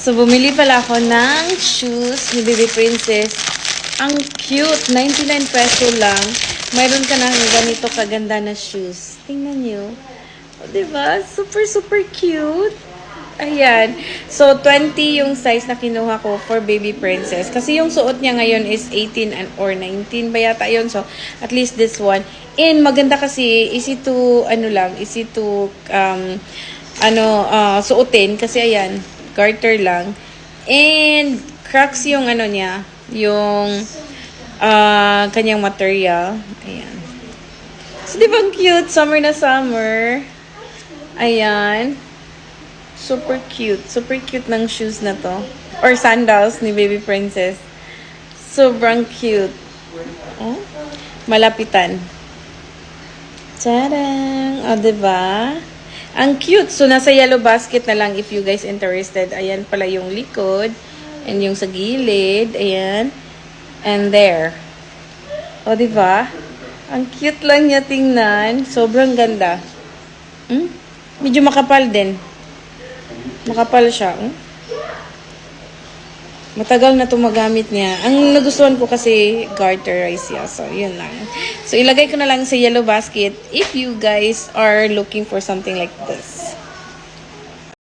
So, bumili pala ako ng shoes ni Baby Princess. Ang cute. 99 peso lang. Mayroon ka ng ganito kaganda na shoes. Tingnan nyo. O, diba? Super, super cute. Ayan. So, 20 yung size na kinuha ko for Baby Princess. Kasi yung suot niya ngayon is 18 or 19 ba yata yun. So, at least this one. And maganda kasi, easy to, suotin. Kasi ayan, garter lang. And, cracks yung niya, yung kanyang material. Ayan. So, di ba cute? Summer na summer. Ayan. Super cute. Super cute ng shoes na to. Or sandals ni Baby Princess. Sobrang cute. Oh, malapitan. Tadang! O, diba? Ang cute. So, nasa yellow basket na lang if you guys interested. Ayan pala yung likod. And yung sa gilid. Ayan. And there. O, diba? Ang cute lang niya tingnan. Sobrang ganda. Medyo makapal din. Makapal siya. Matagal na ito magamit niya. Ang nagustuhan ko kasi garterize siya. So, yun lang. So, ilagay ko na lang sa yellow basket if you guys are looking for something like this.